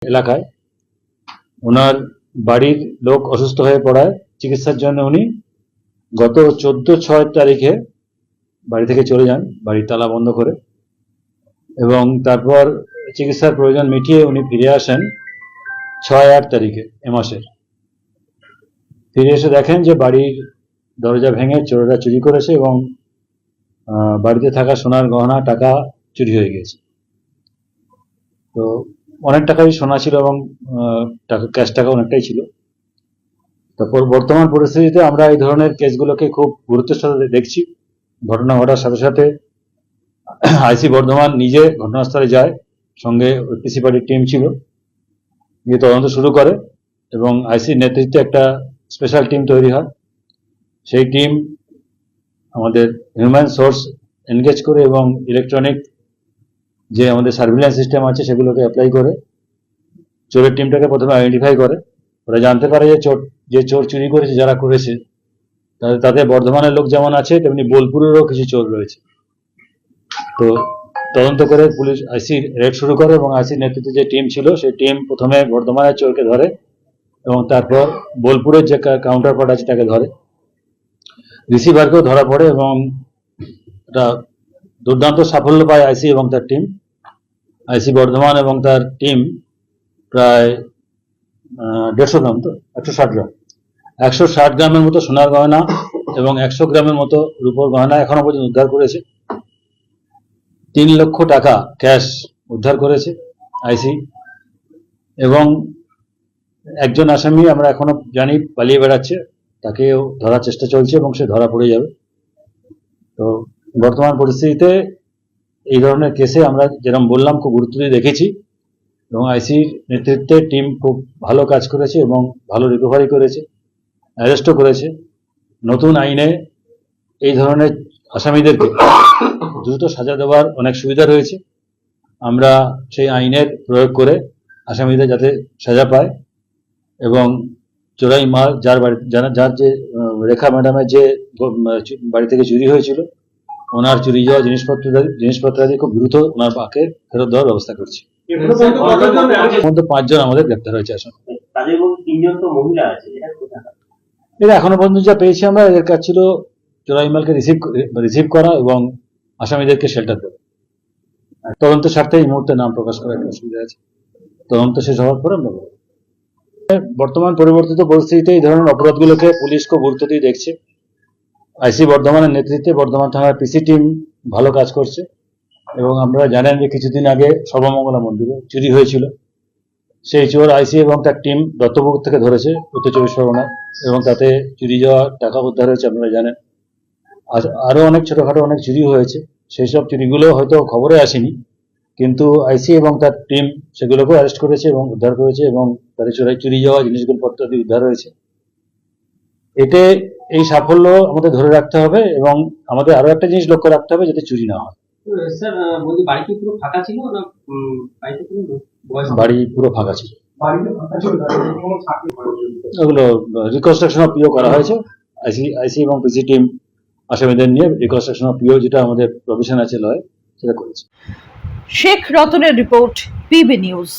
এলাকায় ওনার বাড়ির লোক অসুস্থ হয়ে পড়ায় চিকিৎসার জন্য উনি গত 14/6 তারিখে বাড়ি থেকে চলে যান, বাড়ির তালা বন্ধ করে। এবং তারপর চিকিৎসার প্রয়োজন মিটিয়ে উনি ফিরে আসেন 6-8 তারিখে এ মাসের। ফিরে এসে দেখেন যে বাড়ির দরজা ভেঙে চোরেরা চুরি করেছে এবং বাড়িতে থাকা সোনার গহনা টাকা চুরি হয়ে গিয়েছে। তো অনেক টাকাই সোনা ছিল এবং ক্যাশ টাকা অনেকটাই ছিল। তারপর বর্তমান পরিস্থিতিতে আমরা এই ধরনের কেসগুলোকে খুব গুরুত্বের সাথে দেখছি। ঘটনা ঘটার সাথে সাথে আইসি বর্ধমান নিজে ঘটনাস্থলে যায়, সঙ্গে পিসি পার্টির টিম ছিল, গিয়ে তদন্ত শুরু করে এবং আইসির নেতৃত্বে একটা স্পেশাল টিম তৈরি হয়। সেই টিম আমাদের হিউম্যান সোর্স এনগেজ করে এবং ইলেকট্রনিক যে আমাদের সার্ভিলেন্স সিস্টেম আছে সেগুলোকে অ্যাপ্লাই করে চোরের টিমটাকে প্রথমে আইডেন্টিফাই করে। ওরা জানতে পারে যে চোর চুরি করেছে, যারা করেছে তাতে বর্ধমানের লোক যেমন আছে তেমনি বোলপুরেরও কিছু চোর রয়েছে। তো তদন্ত করে পুলিশ আইসি রেড শুরু করে এবং আইসির নেতৃত্বে যে টিম ছিল সেই টিম প্রথমে বর্ধমানের চোরকে ধরে এবং তারপর বোলপুরের যে কাউন্টার পার্ট আছে তাকে ধরে। রিসিভারকেও ধরা পড়ে এবং এটা দুর্দান্ত সাফল্য পায় আইসি এবং তার টিম। আইসি বর্ধমান এবং তার টিম প্রায় 150 গ্রাম, তো 160 গ্রাম, 160 গ্রামের মতো সোনার গয়না এবং 100 গ্রামের মতো রূপোর গয়না এখনো পর্যন্ত উদ্ধার করেছে। 3 লক্ষ টাকা ক্যাশ উদ্ধার করেছে আইসি। এবং একজন আসামি আমরা এখনো জানি পালিয়ে বেড়াচ্ছে, তাকেও ধরার চেষ্টা চলছে এবং সে ধরা পড়ে যাবে। তো বর্তমান পরিস্থিতিতে এই ধরনের কেসে আমরা যেরকম বললাম খুব গুরুত্ব দিয়ে দেখেছি এবং আইসির নেতৃত্বে টিম খুব ভালো কাজ করেছে এবং ভালো রিকভারি করেছে, অ্যারেস্টও করেছে। নতুন আইনে এই ধরনের আসামিদেরকে দ্রুত সাজা দেওয়ার অনেক সুবিধা রয়েছে। আমরা সেই আইনের প্রয়োগ করে আসামিদের যাতে সাজা পায় এবং চোরাই মাল যার যে রেখা ম্যাডামের যে বাড়ি থেকে চুরি হয়েছিল ওনার চুরি যাওয়া জিনিসপত্রাদি খুব দ্রুত ওনার পাকে ফেরত দেওয়ার ব্যবস্থা করছি। মধ্যে 5 জন আমাদের গ্রেপ্তার হয়েছে। এরা এখনো পর্যন্ত যা পেয়েছি আমরা, এদের কাজ ছিল চোরাই মালকে রিসিভ করা এবং আসামিদেরকে শেল্টার দেওয়া। তদন্তের স্বার্থে এই মুহূর্তে নাম প্রকাশ করার একটা অসুবিধা আছে, তদন্ত শেষ হওয়ার পরে আমরা বলব। বর্তমান পরিবর্তিত পরিস্থিতিতে এই ধরনের অপরাধগুলোকে পুলিশ খুব গুরুত্ব দিয়ে দেখছে। আইসি বর্ধমানের নেতৃত্বে বর্ধমান থানার পিসি টিম ভালো কাজ করছে এবং আপনারা জানেন যে কিছুদিন আগে সর্বমঙ্গলা মন্দিরে চুরি হয়েছিল। সেই চোর আইসি এবং তার টিম দত্তপুকুর থেকে ধরেছে উত্তর 24 পরগনা এবং তাতে চুরি যাওয়া টাকা উদ্ধার হয়েছে, আপনারা জানেন। আরো অনেক ছোটখাটো অনেক চুরি হয়েছে, সেই সব চুরিগুলো হয়তো খবরে আসেনি, কিন্তু আইসি এবং তার টিম সেগুলোকেও অ্যারেস্ট করেছে এবং উদ্ধার করেছে এবং তাদের চুরি যাওয়া জিনিসগুলো পত্র দিয়ে উদ্ধার হয়েছে। এতে এই সাফল্য আমাদের ধরে রাখতে হবে এবং আমাদের আরো একটা জিনিস লক্ষ্য রাখতে হবে যাতে চুরি না হয়। স্যার বলছি বাড়ি কি পুরো ফাঁকা ছিল না? বাড়ি পুরো ফাঁকা ছিল, ওগুলো রিকনস্ট্রাকশন অফ পিও করা হয়েছে। আইসি এবং পিসি টিম আসামিদের নিয়ে রিকনস্ট্রাকশন অফ পিও, যেটা আমাদের প্রভিশন আছে লয়, সেটা করেছে। শেখ রতনের রিপোর্ট, পিবি নিউজ।